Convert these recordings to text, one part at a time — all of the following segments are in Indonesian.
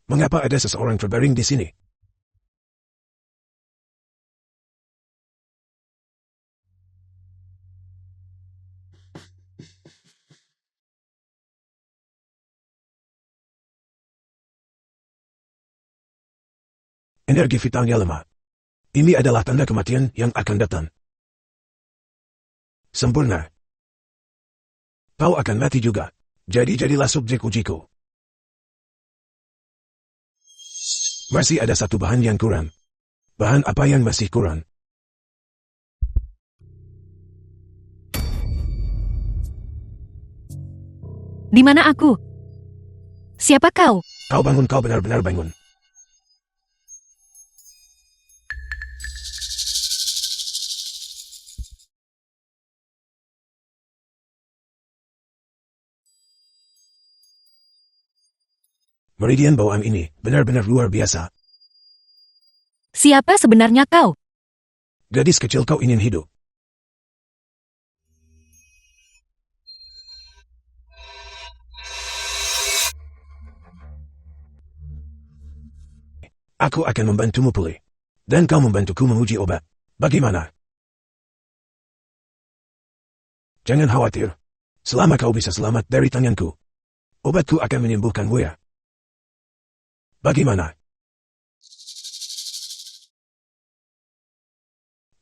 Mengapa ada seseorang terbaring di sini? Energi vitalnya lemah. Ini adalah tanda kematian yang akan datang. Sempurna. Kau akan mati juga. Jadi jadilah subjek ujiku. Masih ada satu bahan yang kurang. Bahan apa yang masih kurang? Di mana aku? Siapa kau? Kau bangun, kau benar-benar bangun. Meridian bawaan ini benar-benar luar biasa. Siapa sebenarnya kau? Gadis kecil, kau ingin hidup. Aku akan membantumu pulih. Dan kau membantuku menguji obat. Bagaimana? Jangan khawatir. Selama kau bisa selamat dari tanganku, obatku akan menyembuhkanmu ya. Bagaimana?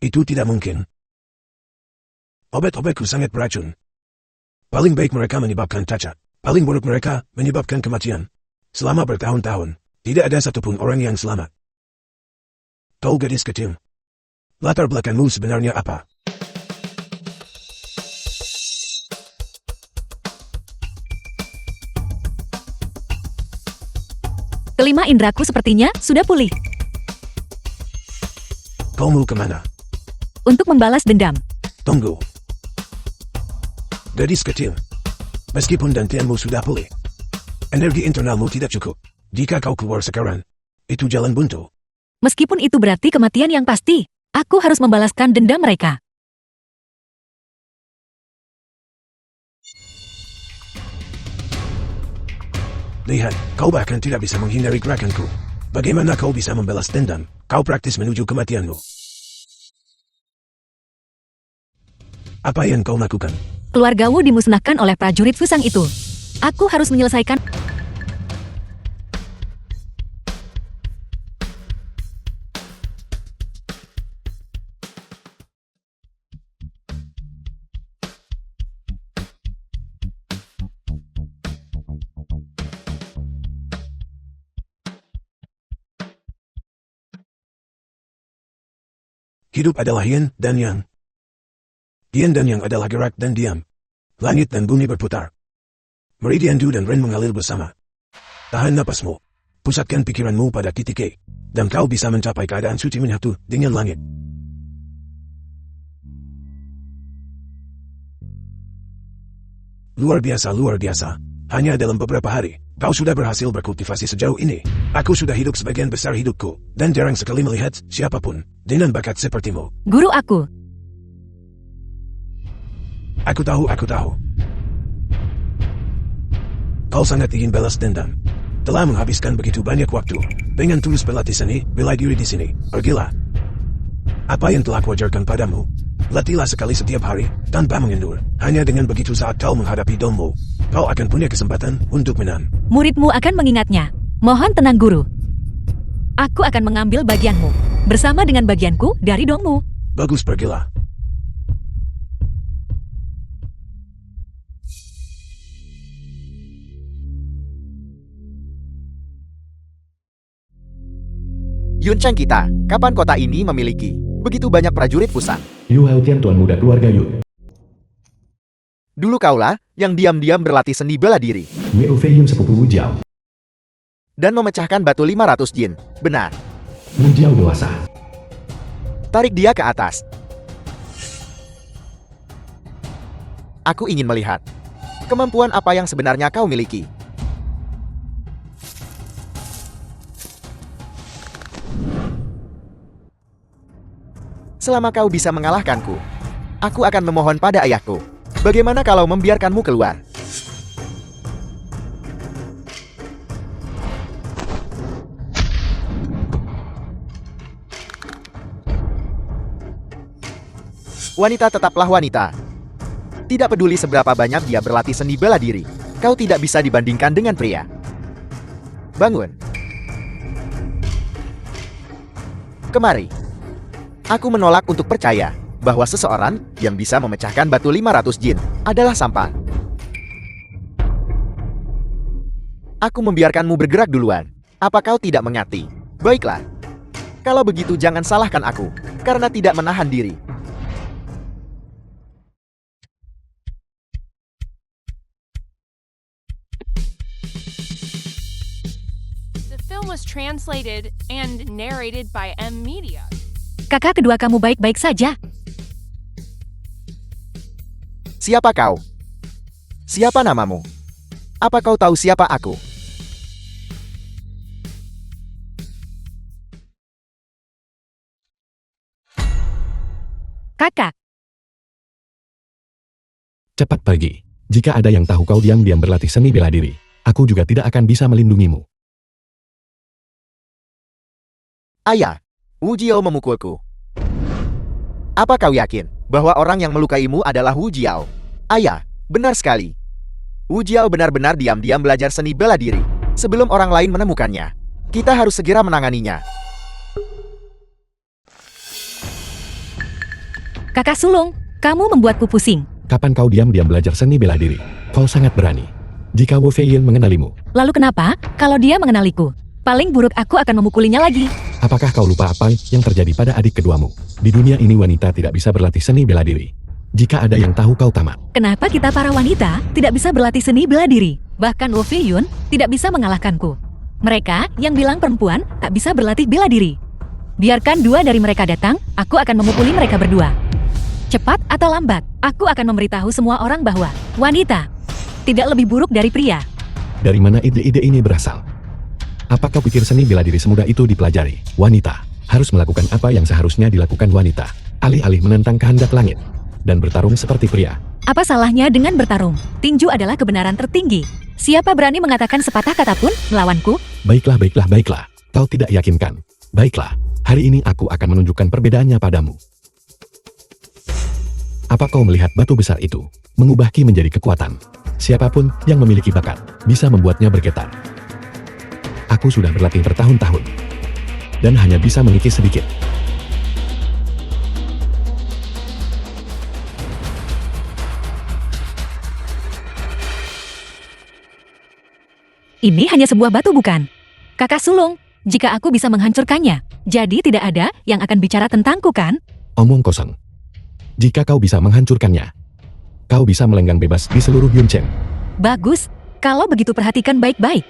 Itu tidak mungkin. Obat-obatku sangat beracun. Paling baik mereka menyebabkan cacat. Paling buruk mereka menyebabkan kematian. Selama bertahun-tahun, tidak ada satupun orang yang selamat. Kau gadis kecil. Latar belakangmu sebenarnya apa? Kelima indraku sepertinya sudah pulih. Kau mau kemana? Untuk membalas dendam. Tunggu. Gadis kecil. Meskipun dantianmu sudah pulih, energi internalmu tidak cukup. Jika kau keluar sekarang, itu jalan buntu. Meskipun itu berarti kematian yang pasti, aku harus membalaskan dendam mereka. Lihat, kau bahkan tidak bisa menghindari gerakanku. Bagaimana kau bisa membalas dendam? Kau praktis menuju kematianmu. Apa yang kau lakukan? Keluargamu dimusnahkan oleh prajurit Fusang itu. Aku harus menyelesaikan. Hidup adalah yin dan yang. Yin dan yang adalah gerak dan diam. Langit dan bumi berputar. Meridian Du dan Ren mengalir bersama. Tahan napasmu. Pusatkan pikiranmu pada titik E. Dan kau bisa mencapai keadaan suci menyatu dengan langit. Luar biasa, luar biasa. Hanya dalam beberapa hari, kau sudah berhasil berkultivasi sejauh ini. Aku sudah hidup sebagian besar hidupku, dan jarang sekali melihat siapapun dengan bakat sepertimu. Guru aku. Aku tahu. Kau sangat ingin balas dendam. Telah menghabiskan begitu banyak waktu dengan tulus berlatih seni, bela diri di sini. Pergilah. Apa yang telah kuajarkan padamu? Latihlah sekali setiap hari, tanpa mengendur. Hanya dengan begitu saat kau menghadapi dommu, kau akan punya kesempatan untuk menang. Muridmu akan mengingatnya. Mohon tenang guru. Aku akan mengambil bagianmu, bersama dengan bagianku dari dongmu. Bagus, pergilah. Yuncang kita, kapan kota ini memiliki begitu banyak prajurit Fusang? Yu Haotian, tuan muda keluarga Yu. Dulu kaulah yang diam-diam berlatih seni bela diri Wei Fei Yun sepupu Wu Jiao. dan memecahkan batu 500 jin. Benar. Wu Jiao dewasa. Tarik dia ke atas. Aku ingin melihat kemampuan apa yang sebenarnya kau miliki. Selama kau bisa mengalahkanku, aku akan memohon pada ayahku. Bagaimana kalau membiarkanmu keluar? Wanita tetaplah wanita. Tidak peduli seberapa banyak dia berlatih seni bela diri, kau tidak bisa dibandingkan dengan pria. Bangun. Kemari. Aku menolak untuk percaya bahwa seseorang yang bisa memecahkan batu 500 jin adalah sampah. Aku membiarkanmu bergerak duluan. Apa kau tidak mengerti? Baiklah. Kalau begitu jangan salahkan aku, karena tidak menahan diri. The film was translated and narrated by M Media. Kakak kedua kamu baik-baik saja. Siapa kau? Siapa namamu? Apa kau tahu siapa aku? Kakak, Cepat pergi. Jika ada yang tahu kau diam-diam berlatih seni bela diri, aku juga tidak akan bisa melindungimu. Ayah, Wu Jiao memukulku. Apa kau yakin bahwa orang yang melukaimu adalah Wu Jiao? Ayah, benar sekali. Wu Jiao benar-benar diam-diam belajar seni bela diri sebelum orang lain menemukannya. Kita harus segera menanganinya. Kakak sulung, kamu membuatku pusing. Kapan kau diam-diam belajar seni bela diri? Kau sangat berani. Jika Wu Feiyin mengenalimu, Lalu kenapa, kalau dia mengenaliku? Paling buruk aku akan memukulinya lagi. apakah kau lupa apa yang terjadi pada adik keduamu? Di dunia ini wanita tidak bisa berlatih seni bela diri. Jika ada yang tahu kau tamat. Kenapa kita para wanita tidak bisa berlatih seni bela diri? Bahkan Wu Feiyun tidak bisa mengalahkanku. Mereka yang bilang perempuan tak bisa berlatih bela diri. Biarkan dua dari mereka datang, aku akan memukuli mereka berdua. Cepat atau lambat, aku akan memberitahu semua orang bahwa wanita tidak lebih buruk dari pria. Dari mana ide-ide ini berasal? Apa kau pikir seni bela diri semudah itu dipelajari? Wanita harus melakukan apa yang seharusnya dilakukan wanita, alih-alih menentang kehendak langit dan bertarung seperti pria. Apa salahnya dengan bertarung? Tinju adalah kebenaran tertinggi. Siapa berani mengatakan sepatah kata pun melawanku? Baiklah, baiklah, baiklah. Kau tidak yakinkan. Baiklah, hari ini aku akan menunjukkan perbedaannya padamu. Apa kau melihat batu besar itu? Mengubah ki menjadi kekuatan. Siapapun yang memiliki bakat bisa membuatnya bergetar. Aku sudah berlatih bertahun-tahun dan hanya bisa mengikis sedikit. Ini hanya sebuah batu bukan? Kakak sulung, jika aku bisa menghancurkannya, jadi tidak ada yang akan bicara tentangku kan? Omong kosong. Jika kau bisa menghancurkannya, kau bisa melenggang bebas di seluruh Yunchen. Bagus, kalau begitu perhatikan baik-baik.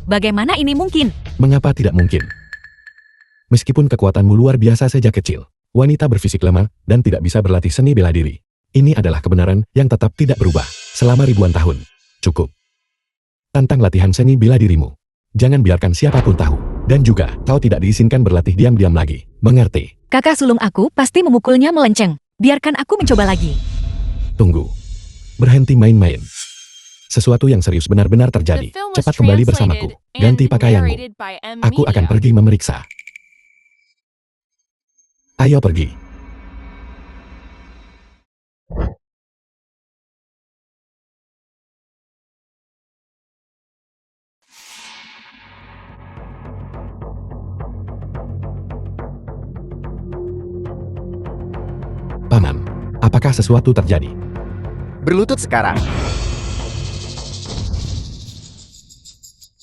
Bagaimana ini mungkin? Mengapa tidak mungkin? Meskipun kekuatanmu luar biasa sejak kecil, wanita berfisik lemah dan tidak bisa berlatih seni bela diri. Ini adalah kebenaran yang tetap tidak berubah selama ribuan tahun. Cukup. Tantang latihan seni bela dirimu. Jangan biarkan siapapun tahu. Dan juga, kau tidak diizinkan berlatih diam-diam lagi. Mengerti? Kakak sulung aku pasti memukulnya melenceng. Biarkan aku mencoba lagi. Tunggu. Berhenti main-main. Sesuatu yang serius benar-benar terjadi. The film was Cepat kembali bersamaku. translated Ganti and pakaianmu. narrated by M Aku akan Media. pergi memeriksa. Ayo pergi. Paman, apakah sesuatu terjadi? Berlutut sekarang.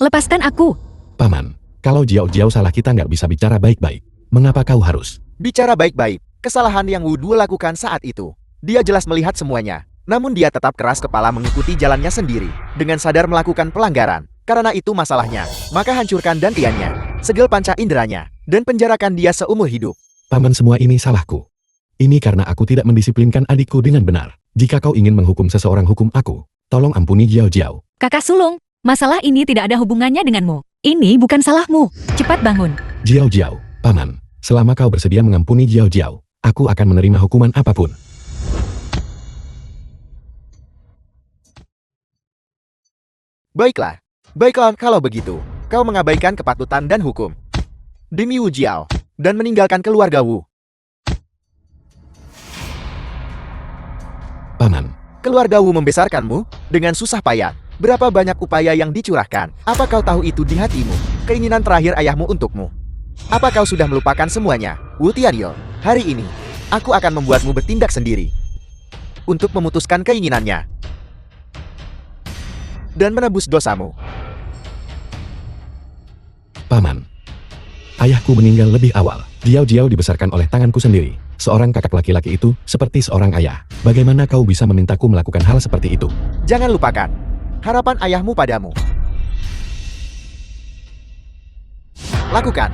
Lepaskan aku. Paman, kalau Jiao salah kita nggak bisa bicara baik-baik. Mengapa kau harus? Bicara baik-baik. Kesalahan yang Wu Duo lakukan saat itu. Dia jelas melihat semuanya. Namun dia tetap keras kepala mengikuti jalannya sendiri. Dengan sadar melakukan pelanggaran. Karena itu masalahnya. Maka hancurkan dantiannya. Segel panca inderanya. Dan penjarakan dia seumur hidup. Paman, semua ini salahku. Ini karena aku tidak mendisiplinkan adikku dengan benar. Jika kau ingin menghukum seseorang, hukum aku. Tolong ampuni Jiao. Kakak sulung, masalah ini tidak ada hubungannya denganmu. Ini bukan salahmu. Cepat bangun. Jiao, Paman. Selama kau bersedia mengampuni Jiao, aku akan menerima hukuman apapun. Baiklah. Baiklah kalau begitu. Kau mengabaikan kepatutan dan hukum demi Wu Jiao dan meninggalkan keluarga Wu. Paman, Keluarga Wu membesarkanmu dengan susah payah. Berapa banyak upaya yang dicurahkan? Apa kau tahu itu di hatimu? Keinginan terakhir ayahmu untukmu. Apa kau sudah melupakan semuanya? Wu Tianyo, hari ini, aku akan membuatmu bertindak sendiri. Untuk memutuskan keinginannya. Dan menebus dosamu. Paman. Ayahku meninggal lebih awal. Jiao Jiao dibesarkan oleh tanganku sendiri. Seorang kakak laki-laki itu seperti seorang ayah. Bagaimana kau bisa memintaku melakukan hal seperti itu? Jangan lupakan harapan ayahmu padamu. Lakukan.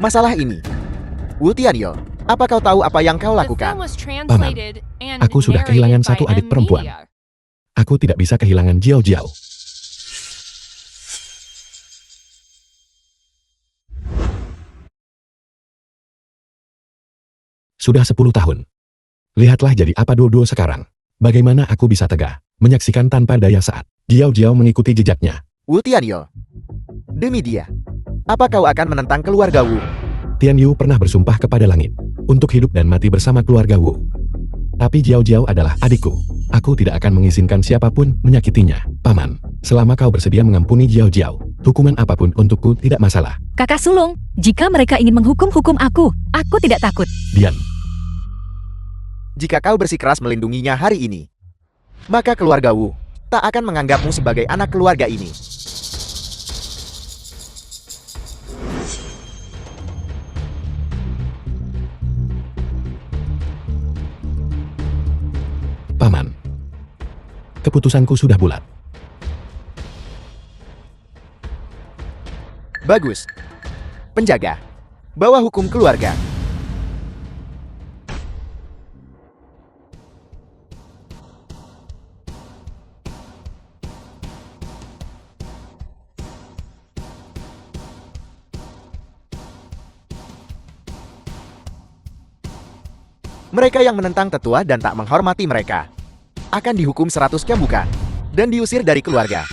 Masalah ini, Wu Tianyo, apa kau tahu apa yang kau The lakukan? film was translated and Aku sudah narrated kehilangan by satu adik M perempuan. Media. Aku tidak bisa kehilangan Jiao Jiao. Sudah 10 tahun. Lihatlah jadi apa Duo sekarang. Bagaimana aku bisa tegak, menyaksikan tanpa daya saat Jiao Jiao mengikuti jejaknya. Wu Tianyo, demi dia, apa kau akan menentang keluarga Wu? Tian Yu pernah bersumpah kepada langit untuk hidup dan mati bersama keluarga Wu. Tapi Jiao Jiao adalah adikku. Aku tidak akan mengizinkan siapapun menyakitinya. Paman, selama kau bersedia mengampuni Jiao Jiao, hukuman apapun untukku tidak masalah. Kakak sulung, jika mereka ingin menghukum aku tidak takut. Dian, Jika kau bersikeras melindunginya hari ini, maka keluarga Wu tak akan menganggapmu sebagai anak keluarga ini. Paman, keputusanku sudah bulat. Bagus. Penjaga, bawa hukum keluarga. Mereka yang menentang tetua dan tak menghormati mereka akan dihukum 100 cambukan dan diusir dari keluarga.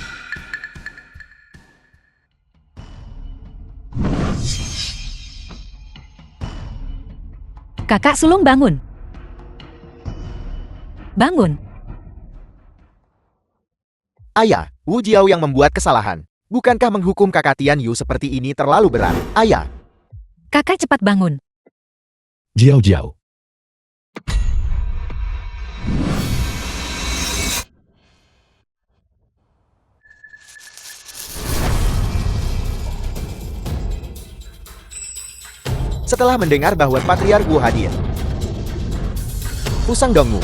Kakak sulung bangun. Bangun. Ayah, Wu Jiao yang membuat kesalahan. Bukankah menghukum kakak Tian Yu seperti ini terlalu berat? Ayah, Kakak cepat bangun. Jiao Jiao, setelah mendengar bahwa Patriark Wu hadir, Fusang Dongwu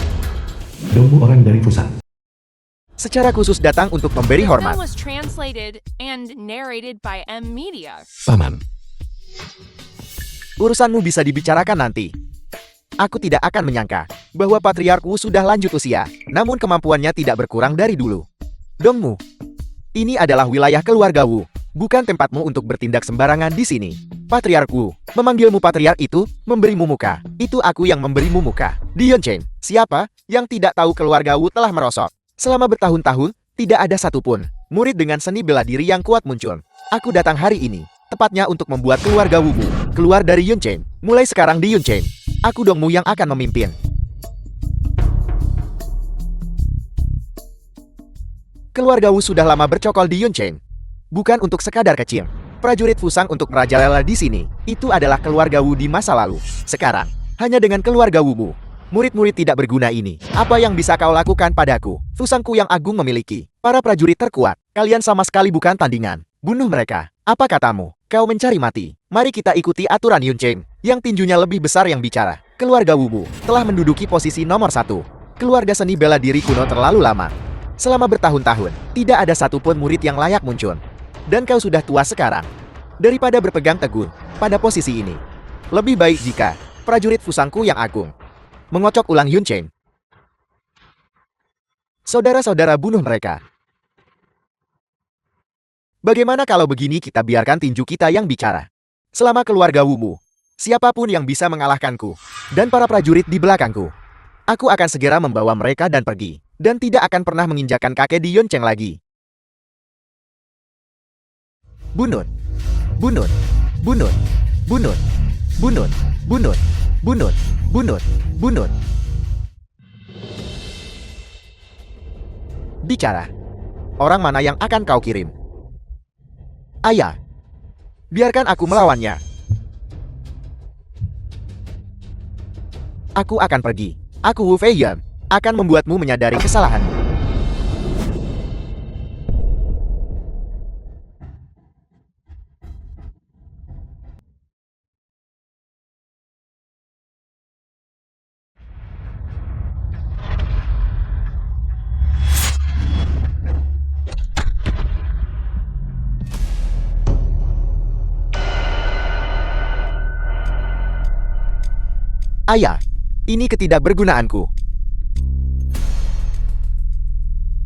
Dongwu orang dari Fusan. secara khusus datang untuk memberi The hormat. film was translated and narrated by M Media. Paman, Urusanmu bisa dibicarakan nanti. Aku tidak akan menyangka bahwa Patriark Wu sudah lanjut usia, namun kemampuannya tidak berkurang dari dulu. Dongwu, ini adalah wilayah keluarga Wu, bukan tempatmu untuk bertindak sembarangan di sini. Patriark Wu, memanggilmu Patriark itu, memberimu muka. Itu aku yang memberimu muka. Dion Chen, siapa yang tidak tahu keluarga Wu telah merosot? Selama bertahun-tahun, tidak ada satupun murid dengan seni bela diri yang kuat muncul. Aku datang hari ini, tepatnya untuk membuat keluarga Wu keluar dari Yun Chen. Mulai sekarang di Yun Chen, aku Dongmu yang akan memimpin. Keluarga Wu sudah lama bercokol di Yun Chen. Bukan untuk sekadar kecil. Prajurit Fusang untuk merajalela di sini. Itu adalah keluarga Wu di masa lalu. Sekarang, hanya dengan keluarga Wu, murid-murid tidak berguna ini. Apa yang bisa kau lakukan padaku? Fusangku yang agung memiliki para prajurit terkuat. Kalian sama sekali bukan tandingan. Bunuh mereka. Apa katamu? Kau mencari mati. Mari kita ikuti aturan Yun Chen. Yang tinjunya lebih besar yang bicara. Keluarga Wu telah menduduki posisi nomor 1. Keluarga seni bela diri kuno terlalu lama. Selama bertahun-tahun, tidak ada satupun murid yang layak muncul. Dan kau sudah tua sekarang. Daripada berpegang teguh pada posisi ini, Lebih baik jika prajurit Fusangku yang agung mengocok ulang Yun Chen. Saudara-saudara, bunuh mereka. Bagaimana kalau begini, kita biarkan tinju kita yang bicara. Selama keluarga Wumu, siapapun yang bisa mengalahkanku dan para prajurit di belakangku, aku akan segera membawa mereka dan pergi, dan tidak akan pernah menginjakan kaki di Yun Chen lagi. Bunut, bunut, bunut, bunut, bunut, bunut, bunut, bunut, bunut. Bicara. Orang mana yang akan kau kirim? Ayah, biarkan aku melawannya. Aku akan pergi. Aku Wu Feiyan akan membuatmu menyadari kesalahanmu. Ayah, ini ketidakbergunaanku.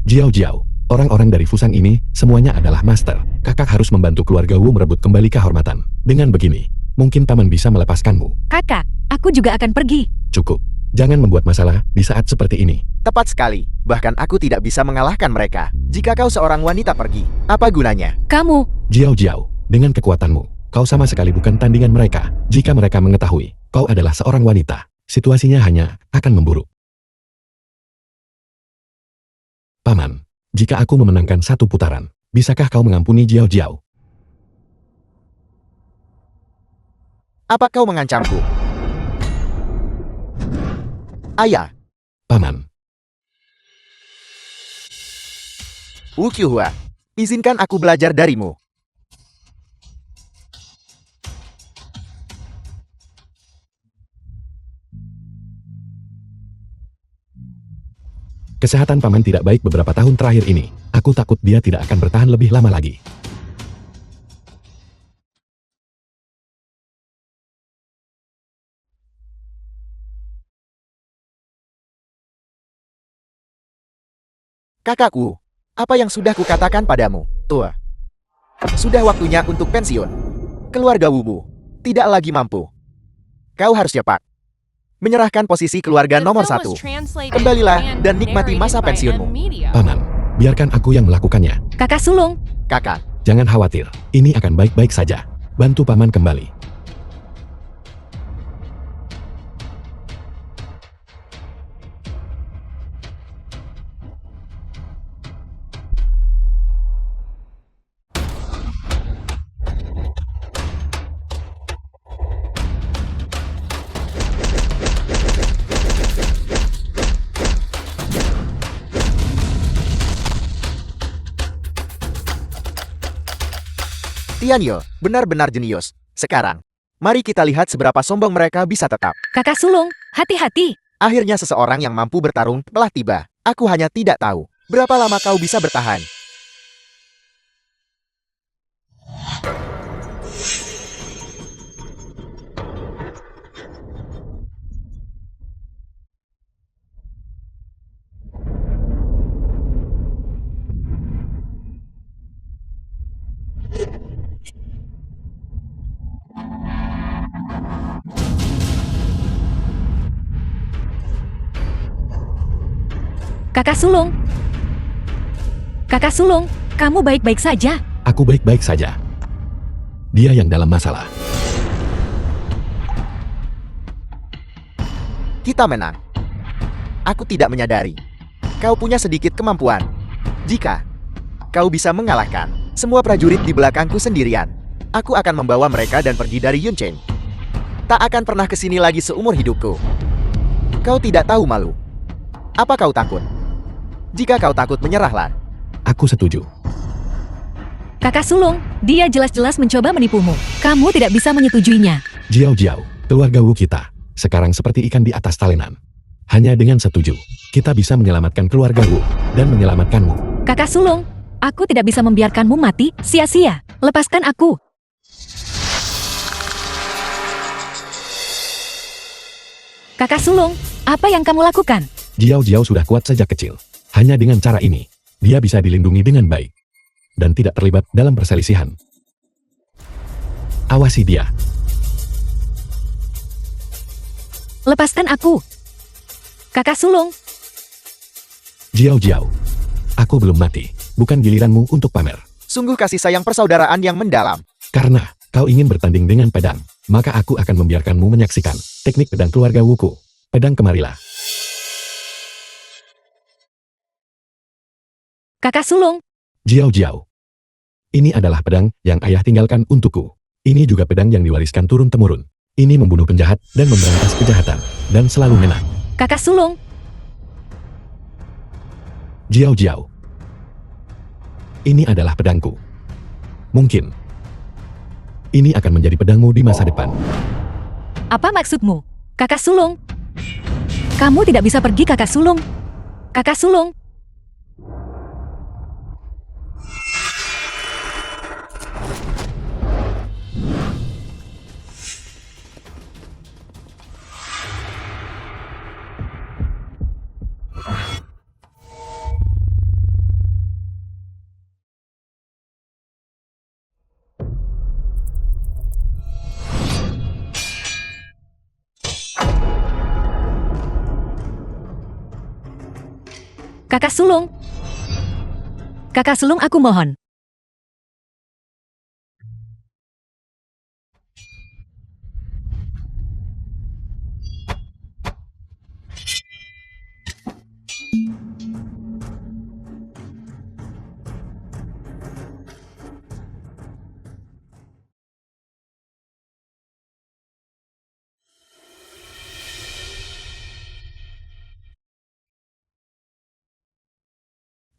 Jiao Jiao, orang-orang dari Fusang ini semuanya adalah master. Kakak harus membantu keluarga Wu merebut kembali kehormatan. Dengan begini, mungkin paman bisa melepaskanmu. Kakak, aku juga akan pergi. Cukup. Jangan membuat masalah di saat seperti ini. Tepat sekali. Bahkan aku tidak bisa mengalahkan mereka. Jika kau seorang wanita pergi, apa gunanya? Kamu, Jiao Jiao, dengan kekuatanmu, kau sama sekali bukan tandingan mereka. Jika mereka mengetahui kau adalah seorang wanita, situasinya hanya akan memburuk. Paman, jika aku memenangkan satu putaran, bisakah kau mengampuni Jiao Jiao? Apa kau mengancamku? Ayah, Paman, Wu Qiuhua, izinkan aku belajar darimu. kesehatan paman tidak baik beberapa tahun terakhir ini. Aku takut dia tidak akan bertahan lebih lama lagi. Kakakku, apa yang sudah kukatakan padamu? Tua, sudah waktunya untuk pensiun. Keluarga Wumu tidak lagi mampu. Kau harus cepat menyerahkan posisi keluarga The nomor film satu. was translated Kembalilah and dan nikmati narrated masa by pensiunmu. M Media. Paman, biarkan aku yang melakukannya. Kakak sulung. Kakak, Jangan khawatir, ini akan baik-baik saja. Bantu paman kembali. Tianyo benar-benar jenius. Sekarang, mari kita lihat seberapa sombong mereka bisa tetap. Kakak sulung, hati-hati. Akhirnya seseorang yang mampu bertarung telah tiba. Aku hanya tidak tahu berapa lama kau bisa bertahan. Kakak sulung. Kakak sulung, kamu baik-baik saja. Aku baik-baik saja. Dia yang dalam masalah. Kita menang. Aku tidak menyadari. Kau punya sedikit kemampuan. Jika kau bisa mengalahkan semua prajurit di belakangku sendirian, aku akan membawa mereka dan pergi dari Yun Chen. Tak akan pernah kesini lagi seumur hidupku. Kau tidak tahu malu. Apa kau takut? Jika kau takut, menyerahlah. Aku setuju. Kakak sulung, dia jelas-jelas mencoba menipumu. Kamu tidak bisa menyetujuinya. Jiao Jiao, keluarga Wu kita, sekarang seperti ikan di atas talenan. Hanya dengan setuju, kita bisa menyelamatkan keluarga Wu, dan menyelamatkanmu. Kakak sulung, aku tidak bisa membiarkanmu mati sia-sia. Lepaskan aku. Kakak sulung, apa yang kamu lakukan? Jiao Jiao sudah kuat sejak kecil. Hanya dengan cara ini, dia bisa dilindungi dengan baik. Dan tidak terlibat dalam perselisihan. Awasi dia. Lepaskan aku. Kakak sulung, Jiao Jiao. Aku belum mati. Bukan giliranmu untuk pamer. Sungguh kasih sayang persaudaraan yang mendalam. Karena kau ingin bertanding dengan pedang, maka aku akan membiarkanmu menyaksikan teknik pedang keluarga Wuku. Pedang kemarilah. kakak sulung. Jiao Jiao. Ini adalah pedang yang ayah tinggalkan untukku. Ini juga pedang yang diwariskan turun-temurun. Ini membunuh penjahat dan memberantas kejahatan. Dan selalu menang. Kakak sulung, Jiao Jiao. Ini adalah pedangku. Mungkin ini akan menjadi pedangmu di masa depan. apa maksudmu? Kakak sulung. Kamu tidak bisa pergi kakak sulung. Kakak sulung. Kakak sulung. Kakak sulung, aku mohon.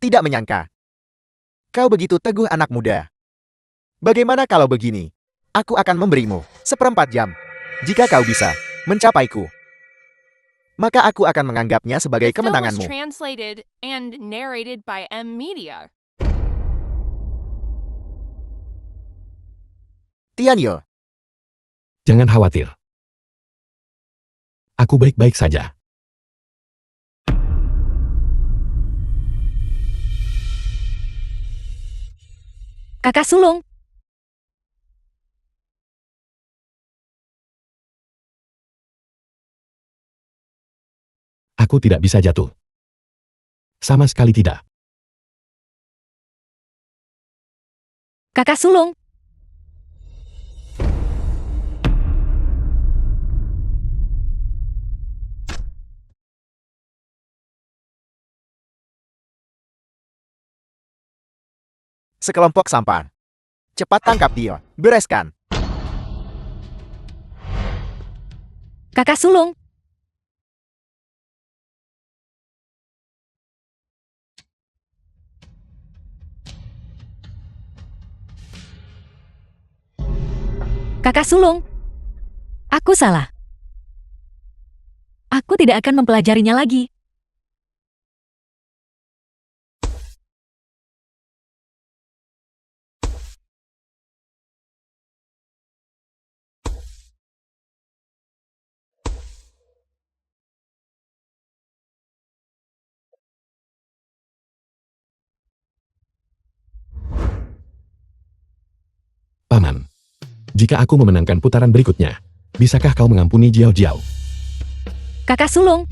Tidak menyangka. Kau begitu teguh anak muda. Bagaimana kalau begini? Aku akan memberimu 1/4 jam. Jika kau bisa mencapaiku, maka aku akan menganggapnya sebagai The film was kemenanganmu. translated and narrated by M Media. Tianyo, Jangan khawatir. Aku baik-baik saja. Kakak sulung. Aku tidak bisa jatuh. Sama sekali tidak. Kakak sulung. sekelompok sampan. Cepat tangkap dia. Bereskan. Kakak sulung. Kakak sulung. Aku salah. Aku tidak akan mempelajarinya lagi. Paman. Jika aku memenangkan putaran berikutnya, bisakah kau mengampuni Jiao Jiao? Kakak sulung.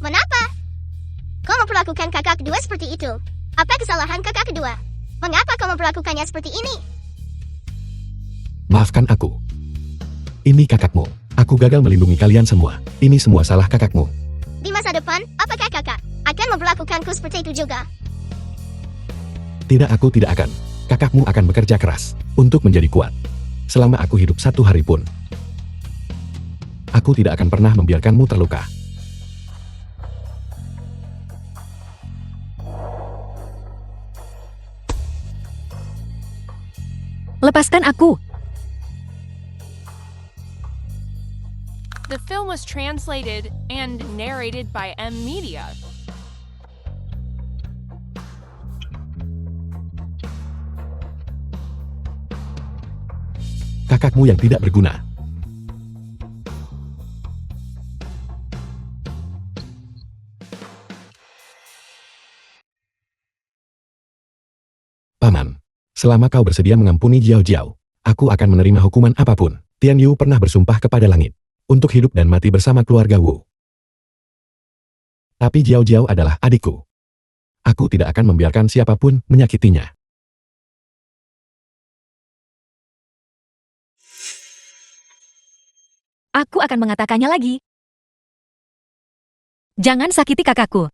Mengapa? Kau memperlakukan kakak kedua seperti itu? Apa kesalahan kakak kedua? Mengapa kau memperlakukannya seperti ini? Maafkan aku. Ini kakakmu. Aku gagal melindungi kalian semua. Ini semua salah kakakmu. Di masa depan, apakah kakak akan memperlakukanku seperti itu juga? Tidak, aku tidak akan. Kakakmu akan bekerja keras untuk menjadi kuat. Selama aku hidup 1 hari pun, aku tidak akan pernah membiarkanmu terluka. Lepaskan aku. The film was translated and narrated by M Media. Kakakmu yang tidak berguna. Paman, selama kau bersedia mengampuni Jiao Jiao, aku akan menerima hukuman apapun. Tian Yu pernah bersumpah kepada langit untuk hidup dan mati bersama keluarga Wu. Tapi Jiao Jiao adalah adikku. Aku tidak akan membiarkan siapapun menyakitinya. Aku akan mengatakannya lagi. Jangan sakiti kakakku.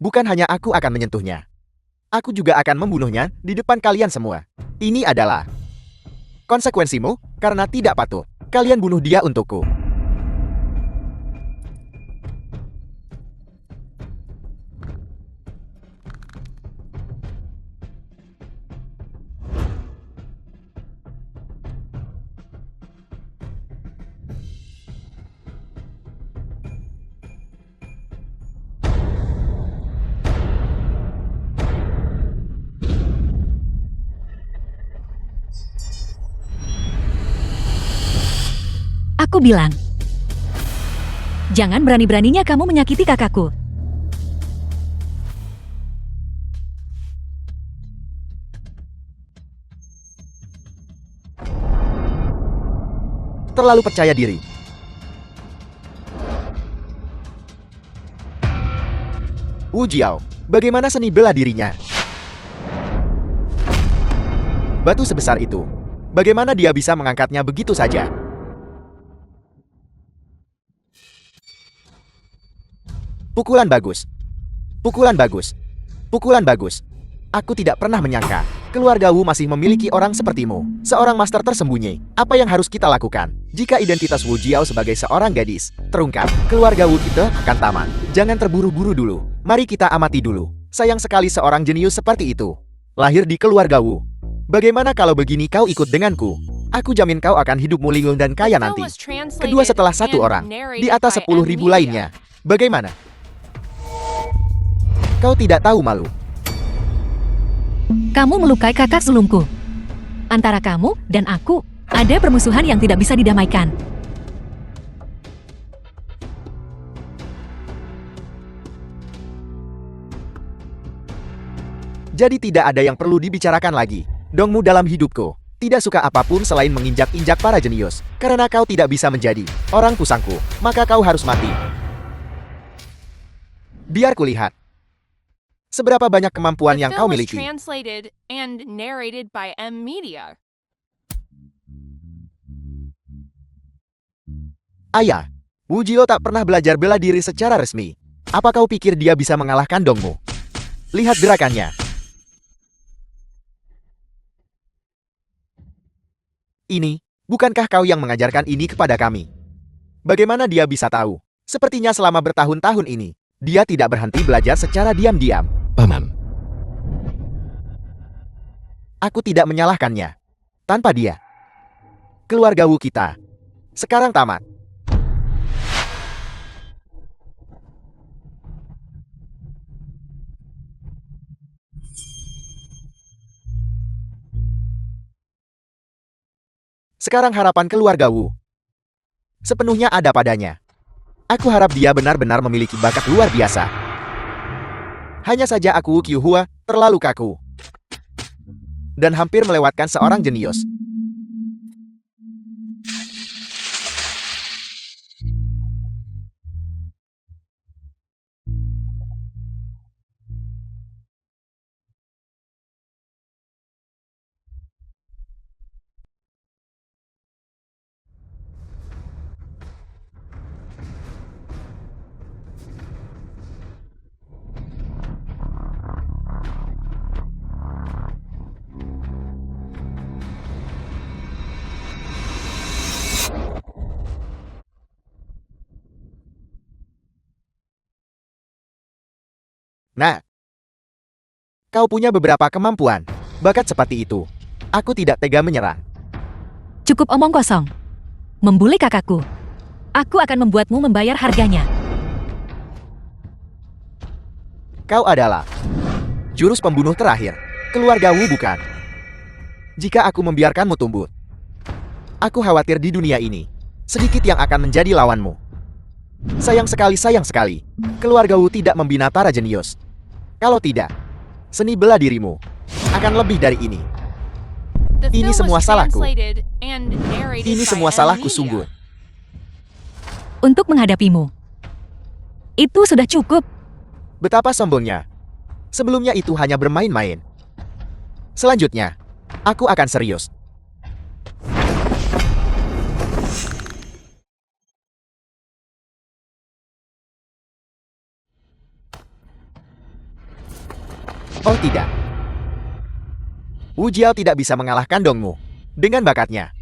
Bukan hanya aku akan menyentuhnya. Aku juga akan membunuhnya di depan kalian semua. Ini adalah konsekuensimu karena tidak patuh. Kalian bunuh dia untukku. Aku bilang, jangan berani-beraninya kamu menyakiti kakakku. Terlalu percaya diri. Wu Jiao, bagaimana seni bela dirinya? Batu sebesar itu, bagaimana dia bisa mengangkatnya begitu saja? Pukulan bagus. Pukulan bagus. Pukulan bagus. Aku tidak pernah menyangka keluarga Wu masih memiliki orang sepertimu. Seorang master tersembunyi. Apa yang harus kita lakukan? Jika identitas Wu Jiao sebagai seorang gadis terungkap, keluarga Wu kita akan tamat. Jangan terburu-buru dulu. Mari kita amati dulu. Sayang sekali seorang jenius seperti itu lahir di keluarga Wu. Bagaimana kalau begini kau ikut denganku? Aku jamin kau akan hidup mulia dan kaya nanti. Kedua setelah satu orang, di atas 10.000 lainnya. Bagaimana? Kau tidak tahu malu. Kamu melukai kakak sulungku. Antara kamu dan aku, ada permusuhan yang tidak bisa didamaikan. Jadi tidak ada yang perlu dibicarakan lagi. Dongmu dalam hidupku tidak suka apapun selain menginjak-injak para jenius. Karena kau tidak bisa menjadi orang pusangku, maka kau harus mati. Biar kulihat seberapa banyak kemampuan yang kau miliki. Translated and narrated by M Media. Ayah, Wu Jiao tak pernah belajar bela diri secara resmi. Apa kau pikir dia bisa mengalahkan Dongmu? Lihat gerakannya. Ini, bukankah kau yang mengajarkan ini kepada kami? Bagaimana dia bisa tahu? Sepertinya selama bertahun-tahun ini, dia tidak berhenti belajar secara diam-diam. Paman, Aku tidak menyalahkannya. Tanpa dia, keluarga Wu kita sekarang tamat. Sekarang harapan keluarga Wu sepenuhnya ada padanya. Aku harap dia benar-benar memiliki bakat luar biasa. Hanya saja aku Wu Qiuhua terlalu kaku dan hampir melewatkan seorang jenius. Nah, kau punya beberapa kemampuan, bakat seperti itu. Aku tidak tega menyerah. Cukup omong kosong. Membuli kakakku. Aku akan membuatmu membayar harganya. Kau adalah jurus pembunuh terakhir. Keluarga Wu bukan. Jika aku membiarkanmu tumbuh, Aku khawatir di dunia ini, sedikit yang akan menjadi lawanmu. Sayang sekali, keluarga Wu tidak membina para jenius. Kalau tidak, seni bela dirimu akan lebih dari ini. The Ini film semua was salahku. translated and narrated Ini by semua M salahku Media. sungguh. Untuk menghadapimu. Itu sudah cukup. Betapa sombongnya. Sebelumnya itu hanya bermain-main. Selanjutnya, aku akan serius. Oh tidak. Wu Jiao tidak bisa mengalahkan Dongmu. Dengan bakatnya.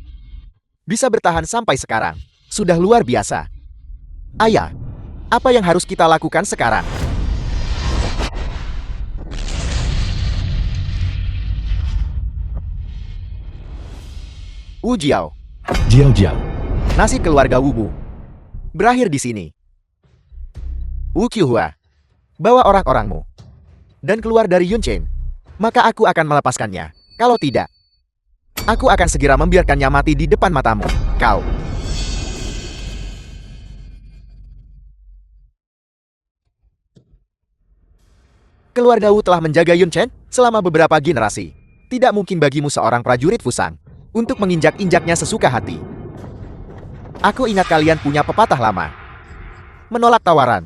Bisa bertahan sampai sekarang. Sudah luar biasa. Ayah, apa yang harus kita lakukan sekarang? Wu Jiao, Jiao Jiao. nasib keluarga Wu Bu berakhir di sini. Wu Qiuhua, bawa orang-orangmu dan keluar dari Yunchen. Maka aku akan melepaskannya. Kalau tidak, aku akan segera membiarkannya mati di depan matamu. Kau. Keluarga Wu telah menjaga Yunchen selama beberapa generasi. Tidak mungkin bagimu seorang prajurit Fusang untuk menginjak-injaknya sesuka hati. Aku ingat kalian punya pepatah lama. Menolak tawaran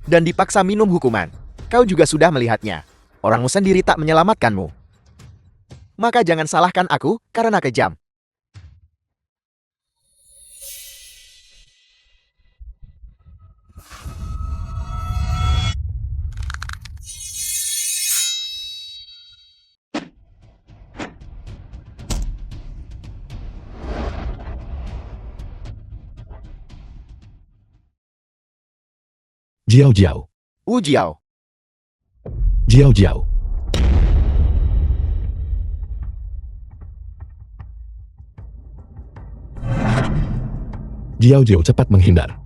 dan dipaksa minum hukuman. Kau juga sudah melihatnya. Orangmu sendiri tak menyelamatkanmu. Maka jangan salahkan aku karena kejam. Jiao Jiao. Wu Jiao, Jiao Jiao. Jiao Jiao cepat menghindar.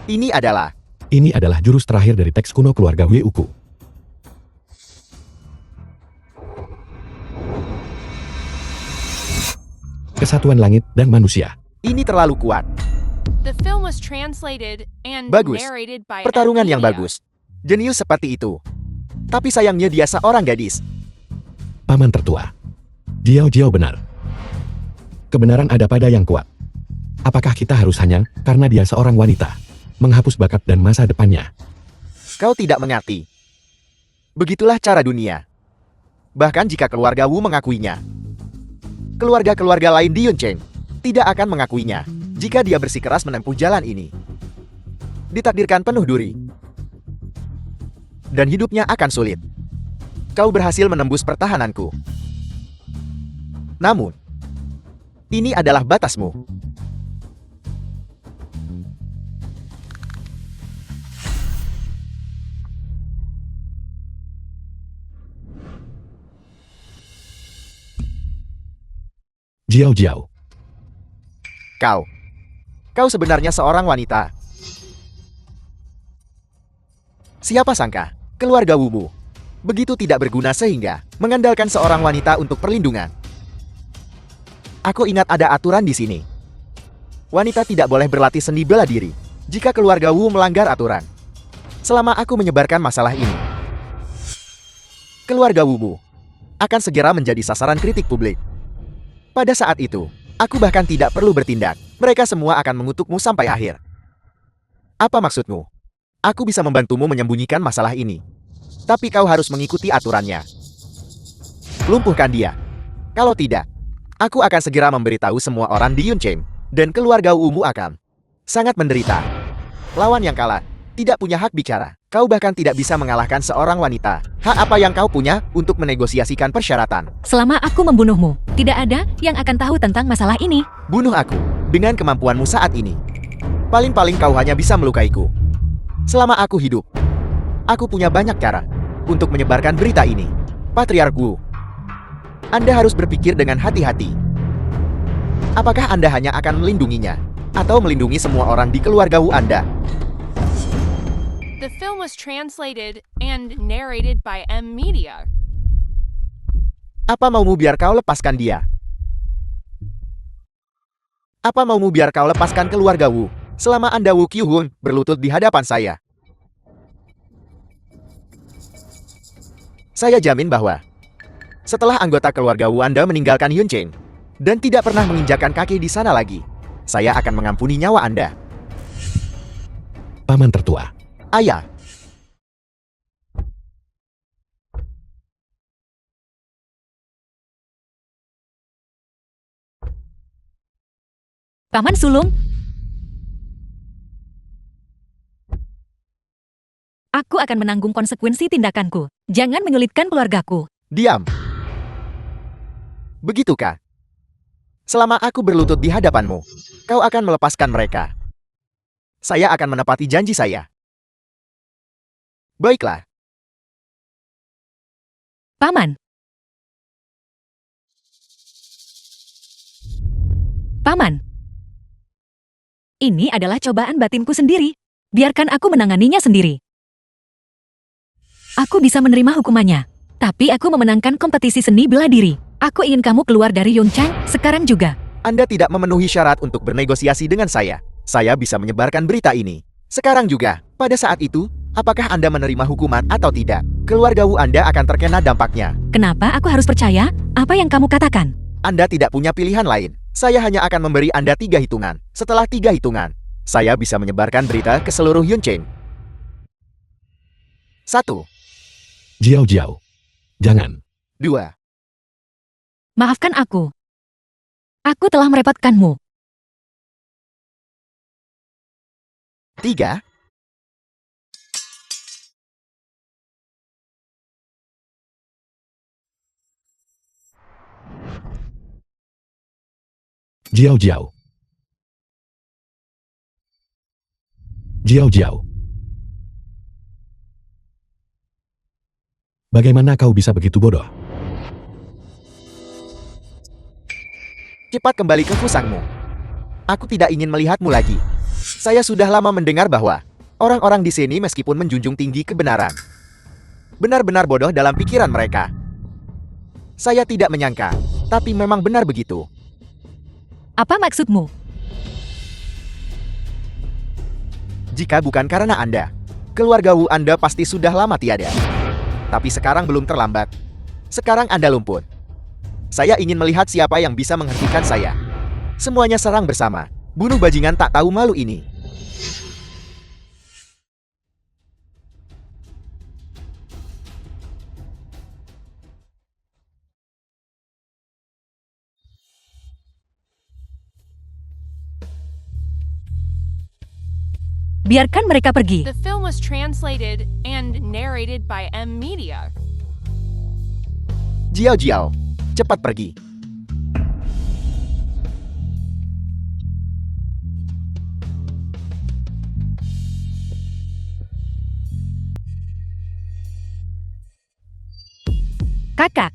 ini adalah Ini adalah jurus terakhir dari teks kuno keluarga Wei Uku. Kesatuan langit dan manusia. ini terlalu kuat. The film was translated and Bagus. narrated by Pertarungan M yang Media. bagus. Jenius seperti itu. Tapi sayangnya dia seorang gadis. Paman tertua. Jiao Jiao benar. Kebenaran ada pada yang kuat. Apakah kita harus hanya karena dia seorang wanita menghapus bakat dan masa depannya? Kau tidak mengerti. Begitulah cara dunia. Bahkan jika keluarga Wu mengakuinya. Keluarga-keluarga lain di Yunchen tidak akan mengakuinya jika dia bersikeras menempuh jalan ini. Ditakdirkan penuh duri. Dan hidupnya akan sulit. Kau berhasil menembus pertahananku. Namun, ini adalah batasmu. Jiao Jiao. Kau sebenarnya seorang wanita. Siapa sangka, keluarga Wu Bu begitu tidak berguna sehingga mengandalkan seorang wanita untuk perlindungan. Aku ingat ada aturan di sini. Wanita tidak boleh berlatih seni bela diri jika keluarga Wu melanggar aturan. Selama aku menyebarkan masalah ini, keluarga Wu Bu akan segera menjadi sasaran kritik publik. Pada saat itu, aku bahkan tidak perlu bertindak. Mereka semua akan mengutukmu sampai akhir. Apa maksudmu? Aku bisa membantumu menyembunyikan masalah ini. Tapi kau harus mengikuti aturannya. Lumpuhkan dia. Kalau tidak, aku akan segera memberitahu semua orang di Yunchen. Dan keluarga Wu akan sangat menderita. Lawan yang kalah tidak punya hak bicara. Kau bahkan tidak bisa mengalahkan seorang wanita. Hak apa yang kau punya untuk menegosiasikan persyaratan? Selama aku membunuhmu, tidak ada yang akan tahu tentang masalah ini. Bunuh aku dengan kemampuanmu saat ini. Paling-paling kau hanya bisa melukaiku. Selama aku hidup, aku punya banyak cara untuk menyebarkan berita ini. Patriark Wu, Anda harus berpikir dengan hati-hati. Apakah Anda hanya akan melindunginya atau melindungi semua orang di keluarga Wu Anda? The The film was translated and narrated by M Media. Apa maumu biar kau lepaskan dia? Apa maumu biar kau lepaskan keluarga Wu, selama Anda Wu Kyuhun berlutut di hadapan saya? Saya jamin bahwa setelah anggota keluarga Wu Anda meninggalkan Yuncheng dan tidak pernah menginjakkan kaki di sana lagi, saya akan mengampuni nyawa Anda. Paman tertua. Ayah, Paman sulung. Aku akan menanggung konsekuensi tindakanku. Jangan menyulitkan keluargaku. diam. Begitukah? Selama aku berlutut di hadapanmu, kau akan melepaskan mereka. Saya akan menepati janji saya. Baiklah. Paman. Paman. Ini adalah cobaan batinku sendiri. Biarkan aku menanganinya sendiri. Aku bisa menerima hukumannya. Tapi aku memenangkan kompetisi seni bela diri. Aku ingin kamu keluar dari Yongchang sekarang juga. Anda tidak memenuhi syarat untuk bernegosiasi dengan saya. Saya bisa menyebarkan berita ini. Sekarang juga, pada saat itu, apakah Anda menerima hukuman atau tidak? Keluarga Wu Anda akan terkena dampaknya. Kenapa aku harus percaya apa yang kamu katakan? Anda tidak punya pilihan lain. Saya hanya akan memberi Anda 3 hitungan. Setelah 3 hitungan, saya bisa menyebarkan berita ke seluruh Yuncheng. 1, Jiao Jiao. Jangan. 2, Maafkan aku. Aku telah merepotkanmu. 3, Jiao Jiao. Jiao Jiao. Bagaimana kau bisa begitu bodoh? cepat kembali ke fusangmu. Aku tidak ingin melihatmu lagi. Saya sudah lama mendengar bahwa orang-orang di sini meskipun menjunjung tinggi kebenaran, benar-benar bodoh dalam pikiran mereka. Saya tidak menyangka, tapi memang benar begitu. Apa maksudmu? Jika bukan karena Anda, keluarga Wu Anda pasti sudah lama tiada. Tapi sekarang belum terlambat. Sekarang Anda lumpuh. Saya ingin melihat siapa yang bisa menghentikan saya. Semuanya serang bersama. Bunuh bajingan tak tahu malu ini. Biarkan mereka pergi. The film was translated and narrated by M Media. Jiao Jiao, cepat pergi. Kakak,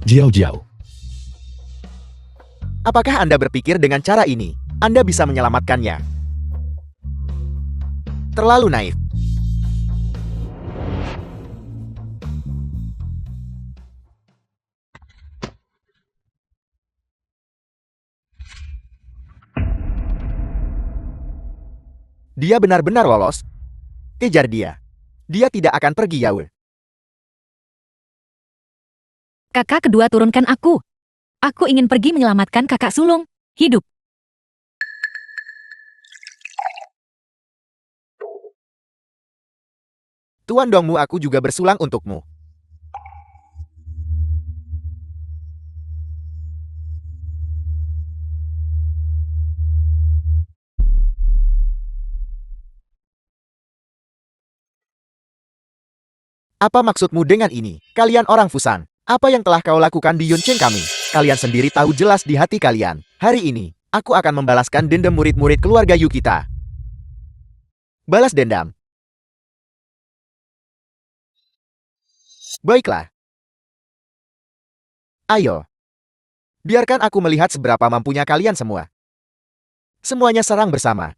Jiao Jiao. Apakah Anda berpikir dengan cara ini, Anda bisa menyelamatkannya? Terlalu naif. Dia benar-benar lolos. Kejar dia. Dia tidak akan pergi jauh. kakak kedua turunkan aku. Aku ingin pergi menyelamatkan kakak sulung. Hidup. Tuan Dongmu, aku juga bersulang untukmu. Apa maksudmu dengan ini? Kalian orang Fusan. Apa yang telah kau lakukan di Yuncheng kami? Kalian sendiri tahu jelas di hati kalian. Hari ini, aku akan membalaskan dendam murid-murid keluarga Yu kita. Balas dendam. Baiklah. Ayo. Biarkan aku melihat seberapa mampunya kalian semua. Semuanya serang bersama.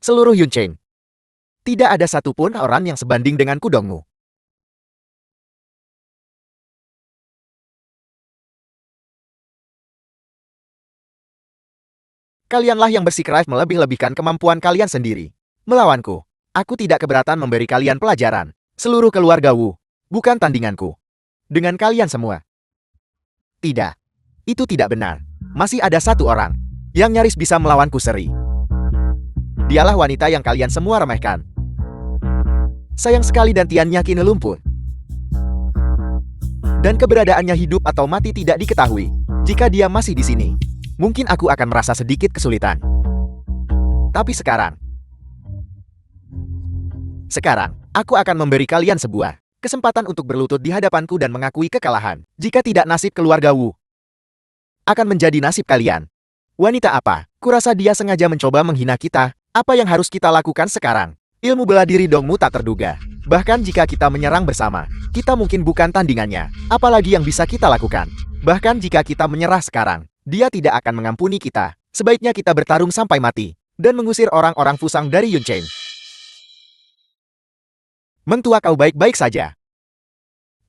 Seluruh Yuncheng. Tidak ada satupun orang yang sebanding dengan kudongmu. Kalianlah yang bersikeras melebih-lebihkan kemampuan kalian sendiri. Melawanku. Aku tidak keberatan memberi kalian pelajaran. Seluruh keluarga Wu. Bukan tandinganku. Dengan kalian semua. Tidak. Itu tidak benar. Masih ada satu orang yang nyaris bisa melawanku seri. Dialah wanita yang kalian semua remehkan. Sayang sekali dan Tiannya kini lumpuh. Dan keberadaannya hidup atau mati tidak diketahui. Jika dia masih di sini, mungkin aku akan merasa sedikit kesulitan. Tapi sekarang, aku akan memberi kalian sebuah kesempatan untuk berlutut di hadapanku dan mengakui kekalahan. Jika tidak, nasib keluarga Wu akan menjadi nasib kalian. Wanita apa? Kurasa dia sengaja mencoba menghina kita. Apa yang harus kita lakukan sekarang? Ilmu bela diri Dongmu tak terduga. Bahkan jika kita menyerang bersama, kita mungkin bukan tandingannya. Apalagi yang bisa kita lakukan? Bahkan jika kita menyerah sekarang, dia tidak akan mengampuni kita. Sebaiknya kita bertarung sampai mati dan mengusir orang-orang Fusang dari Yuncheng. Mentua, kau baik-baik saja.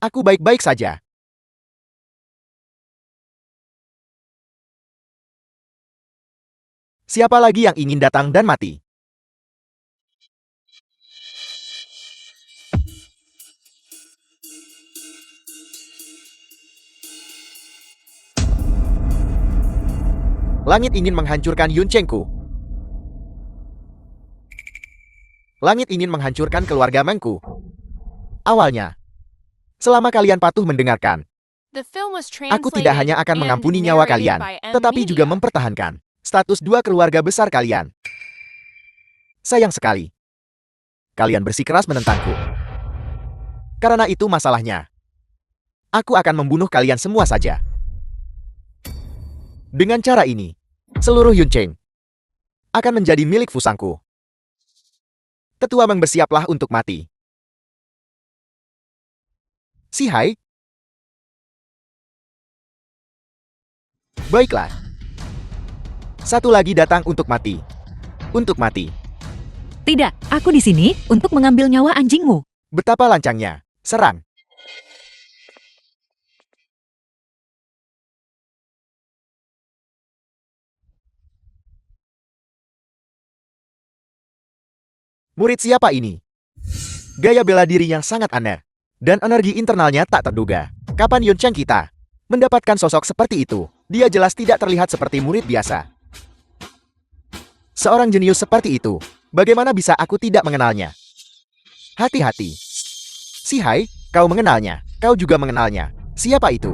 Aku baik-baik saja. Siapa lagi yang ingin datang dan mati? Langit ingin menghancurkan Yunchengku. Langit ingin menghancurkan keluarga Mengku. Awalnya, selama kalian patuh mendengarkan, The film was aku tidak hanya akan translated mengampuni and nyawa narrated kalian, by M tetapi juga Media. mempertahankan status dua keluarga besar kalian. Sayang sekali, kalian bersikeras menentangku. Karena itu masalahnya. Aku akan membunuh kalian semua saja. Dengan cara ini, seluruh Yuncheng akan menjadi milik Fusangku. Tetua Meng, bersiaplah untuk mati. Si Hai. Baiklah. Satu lagi datang untuk mati. Untuk mati. Tidak, aku di sini untuk mengambil nyawa anjingmu. Betapa lancangnya. Serang. Murid siapa ini? Gaya bela diri yang sangat aneh. Dan energi internalnya tak terduga. Kapan Yuncheng kita mendapatkan sosok seperti itu? Dia jelas tidak terlihat seperti murid biasa. Seorang jenius seperti itu, bagaimana bisa aku tidak mengenalnya? Hati-hati. Si Hai, kau mengenalnya. Kau juga mengenalnya. Siapa itu?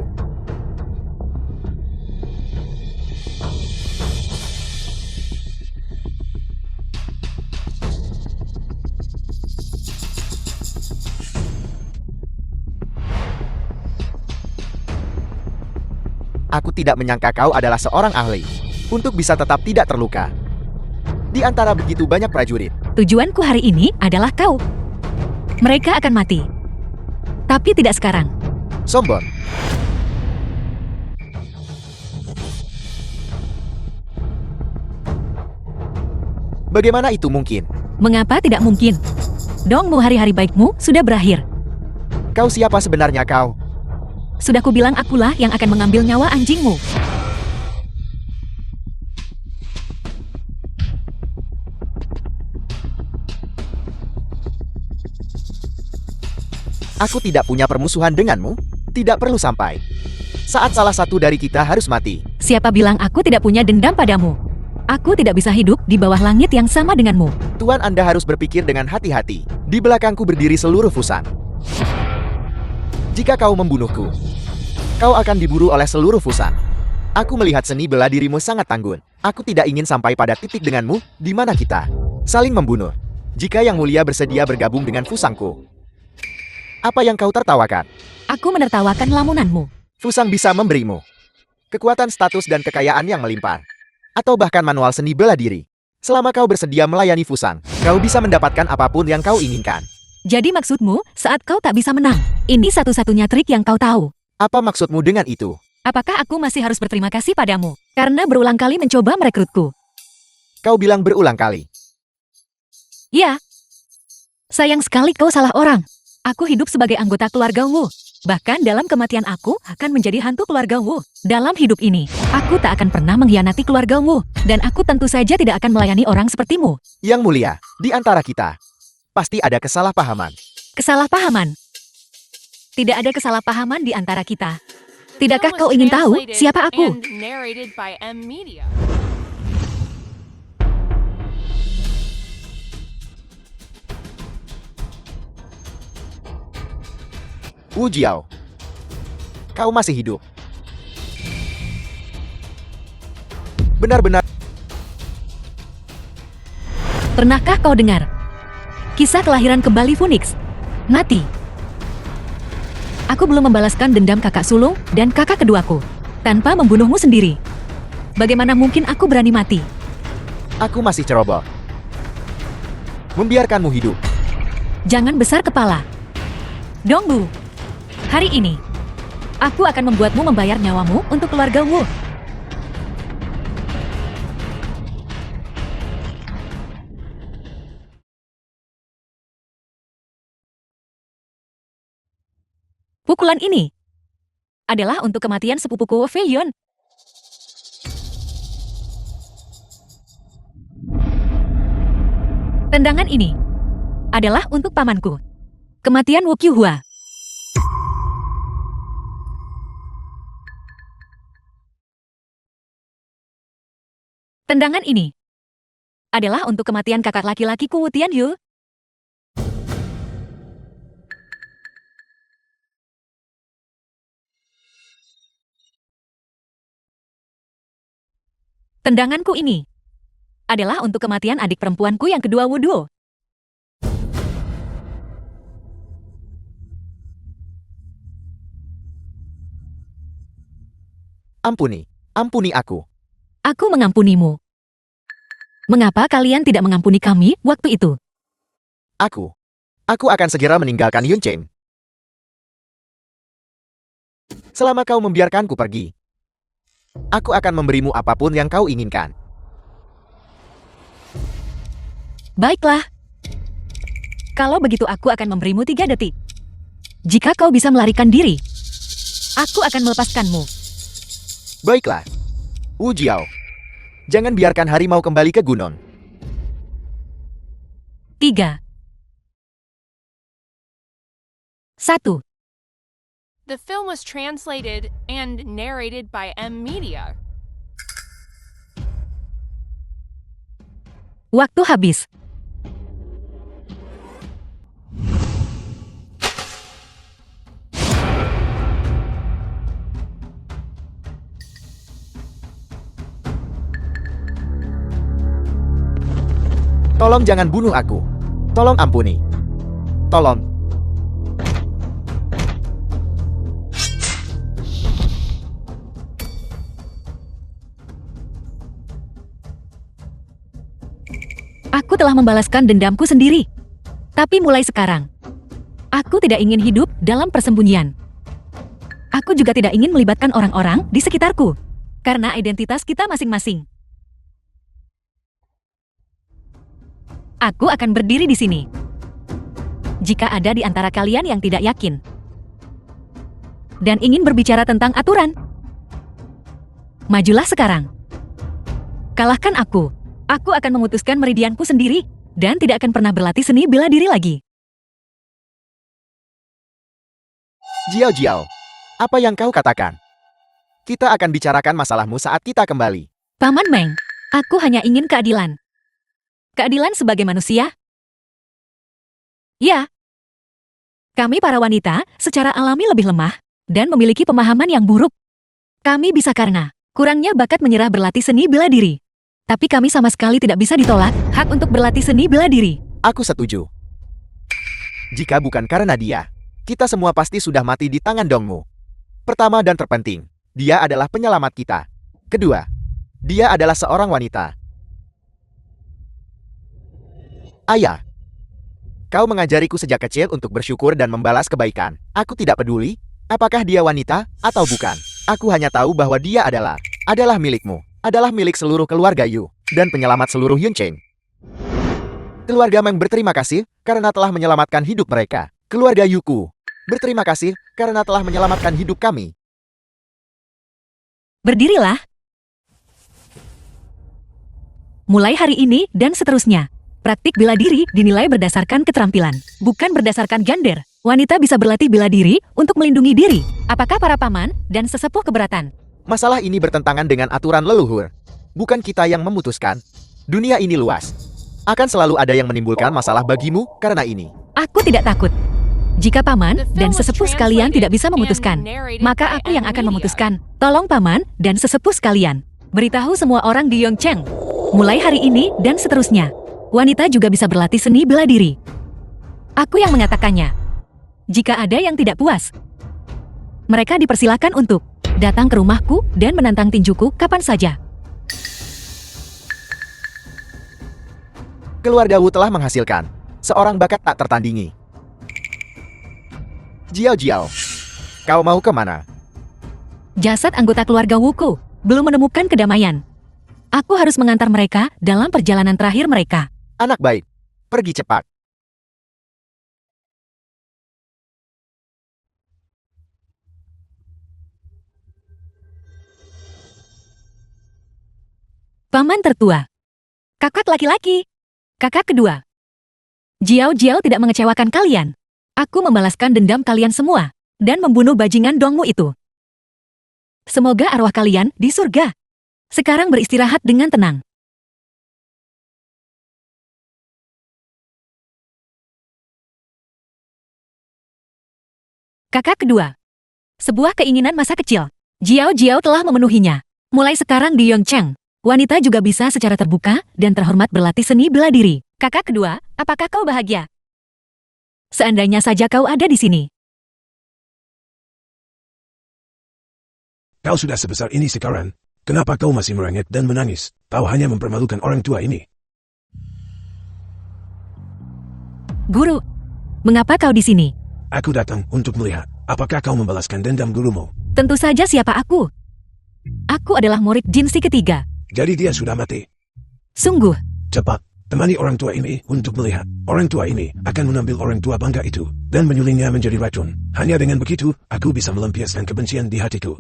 Aku tidak menyangka kau adalah seorang ahli untuk bisa tetap tidak terluka. Di antara begitu banyak prajurit, Tujuanku hari ini adalah kau. Mereka akan mati. Tapi tidak sekarang. sombong. Bagaimana itu mungkin? Mengapa tidak mungkin? Dongmu, hari-hari baikmu sudah berakhir. Kau siapa sebenarnya kau? Sudah kubilang akulah yang akan mengambil nyawa anjingmu. Aku tidak punya permusuhan denganmu. Tidak perlu sampai saat salah satu dari kita harus mati. Siapa bilang aku tidak punya dendam padamu? Aku tidak bisa hidup di bawah langit yang sama denganmu. Tuan, Anda harus berpikir dengan hati-hati. Di belakangku berdiri seluruh Fusang. Jika kau membunuhku, kau akan diburu oleh seluruh Fusang. Aku melihat seni bela dirimu sangat tangguh. Aku tidak ingin sampai pada titik denganmu, di mana kita saling membunuh. Jika Yang Mulia bersedia bergabung dengan Fusangku, apa yang kau tertawakan? Aku menertawakan lamunanmu. Fusang bisa memberimu kekuatan, status, dan kekayaan yang melimpah. Atau bahkan manual seni bela diri. Selama kau bersedia melayani Fusang, kau bisa mendapatkan apapun yang kau inginkan. Jadi maksudmu, saat kau tak bisa menang, ini satu-satunya trik yang kau tahu. Apa maksudmu dengan itu? Apakah aku masih harus berterima kasih padamu? Karena berulang kali mencoba merekrutku. Kau bilang berulang kali. Ya. Sayang sekali kau salah orang. Aku hidup sebagai anggota keluarga Wu. Bahkan dalam kematian aku akan menjadi hantu keluarga Wu. Dalam hidup ini, aku tak akan pernah mengkhianati keluarga Wu. Dan aku tentu saja tidak akan melayani orang sepertimu. Yang mulia, di antara kita, pasti ada kesalahpahaman. Kesalahpahaman. Tidak ada kesalahpahaman di antara kita. The Tidakkah film kau was ingin tahu translated siapa aku? and narrated by M Media. Wu Jiao, kau masih hidup. Benar-benar Pernahkah kau dengar kisah kelahiran kembali Phoenix? Mati. Aku belum membalaskan dendam kakak sulung dan kakak keduaku tanpa membunuhmu sendiri. Bagaimana mungkin aku berani mati? aku masih ceroboh. Membiarkanmu hidup. Jangan besar kepala. Dongbu, hari ini aku akan membuatmu membayar nyawamu untuk keluarga Wu. Pukulan ini adalah untuk kematian sepupuku Fei Yun. Tendangan ini adalah untuk pamanku. Kematian Wu Qiuhua. Tendangan ini adalah untuk kematian kakak laki-lakiku Wu Tianyu. Tendanganku ini adalah untuk kematian adik perempuanku yang kedua Wu Duo. Ampuni aku. Aku mengampunimu. Mengapa kalian tidak mengampuni kami waktu itu? Aku akan segera meninggalkan Yun Chen. Selama kau membiarkanku pergi, aku akan memberimu apapun yang kau inginkan. Baiklah. Kalau begitu aku akan memberimu 3 detik. Jika kau bisa melarikan diri, aku akan melepaskanmu. Baiklah. Wu Jiao, jangan biarkan harimau kembali ke gunung. 3, 1. The film was translated and narrated by M Media. Waktu habis. Tolong jangan bunuh aku. Tolong ampuni. Tolong. Aku telah membalaskan dendamku sendiri. Tapi mulai sekarang, aku tidak ingin hidup dalam persembunyian. Aku juga tidak ingin melibatkan orang-orang di sekitarku. Karena identitas kita masing-masing. Aku akan berdiri di sini. Jika ada di antara kalian yang tidak yakin dan ingin berbicara tentang aturan, majulah sekarang. Kalahkan aku. Aku akan memutuskan meridianku sendiri dan tidak akan pernah berlatih seni bela diri lagi. Jiao, apa yang kau katakan? Kita akan bicarakan masalahmu saat kita kembali. Paman Meng, aku hanya ingin keadilan. Keadilan sebagai manusia? Ya. Kami para wanita secara alami lebih lemah dan memiliki pemahaman yang buruk. Kami bisa karena kurangnya bakat menyerah berlatih seni bela diri. Tapi kami sama sekali tidak bisa ditolak hak untuk berlatih seni bela diri. Aku setuju. Jika bukan karena dia, kita semua pasti sudah mati di tangan Dongmu. Pertama dan terpenting, dia adalah penyelamat kita. Kedua, dia adalah seorang wanita. Ayah, kau mengajariku sejak kecil untuk bersyukur dan membalas kebaikan. Aku tidak peduli apakah dia wanita atau bukan. Aku hanya tahu bahwa dia adalah milikmu, adalah milik seluruh keluarga Yu, dan penyelamat seluruh Yun Chen. Keluarga Meng berterima kasih karena telah menyelamatkan hidup mereka. Keluarga Yuku berterima kasih karena telah menyelamatkan hidup kami. Berdirilah. Mulai hari ini dan seterusnya, praktik bela diri dinilai berdasarkan keterampilan, bukan berdasarkan gender. Wanita bisa berlatih bela diri untuk melindungi diri. Apakah para paman dan sesepuh keberatan? Masalah ini bertentangan dengan aturan leluhur. Bukan kita yang memutuskan. Dunia ini luas. Akan selalu ada yang menimbulkan masalah bagimu karena ini. Aku tidak takut. Jika paman dan sesepuh sekalian tidak bisa memutuskan, maka aku yang akan memutuskan. Tolong paman dan sesepuh sekalian, beritahu semua orang di Yongcheng. Mulai hari ini dan seterusnya, wanita juga bisa berlatih seni bela diri. Aku yang mengatakannya. Jika ada yang tidak puas, mereka dipersilakan untuk datang ke rumahku dan menantang tinjuku kapan saja. Keluarga Wu telah menghasilkan seorang bakat tak tertandingi. Jiao Jiao, kau mau kemana? Jasad anggota keluarga Wuku belum menemukan kedamaian. Aku harus mengantar mereka dalam perjalanan terakhir mereka. Anak baik, pergi cepat. Paman tertua. Kakak laki-laki. Kakak kedua. Jiao Jiao tidak mengecewakan kalian. Aku membalaskan dendam kalian semua dan membunuh bajingan Dongmu itu. Semoga arwah kalian di surga. Sekarang beristirahat dengan tenang. Kakak kedua. Sebuah keinginan masa kecil. Jiao Jiao telah memenuhinya. Mulai sekarang di Yongcheng, wanita juga bisa secara terbuka dan terhormat berlatih seni bela diri. Kakak kedua, apakah kau bahagia? Seandainya saja kau ada di sini. Kau sudah sebesar ini sekarang, kenapa kau masih merengek dan menangis? Kau hanya mempermalukan orang tua ini. Guru, mengapa kau di sini? Aku datang untuk melihat, apakah kau membalaskan dendam gurumu? Tentu saja siapa aku. Aku adalah murid Jin si ketiga. Jadi dia sudah mati. Sungguh, Cepat, temani orang tua ini untuk melihat. Orang tua ini akan mengambil orang tua bangga itu dan menyulingnya menjadi racun. Hanya dengan begitu, aku bisa melampiaskan kebencian di hatiku.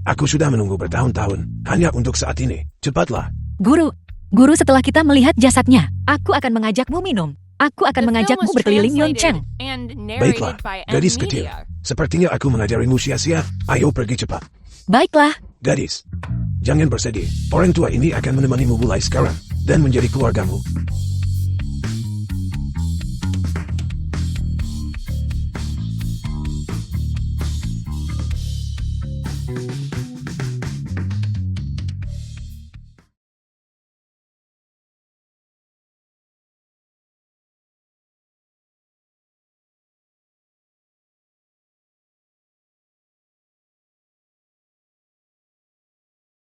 Aku sudah menunggu bertahun-tahun, hanya untuk saat ini. Cepatlah. Guru. Guru, setelah kita melihat jasadnya, aku akan mengajakmu minum. Aku akan The film mengajakmu was berkeliling translated Yongcheng. and Baiklah, narrated by gadis M kecil. Media. Sepertinya aku mengajarimu sia-sia. Ayo pergi cepat. Baiklah, Gadis, jangan bersedih. Orang tua ini akan menemanimu mulai sekarang dan menjadi keluargamu.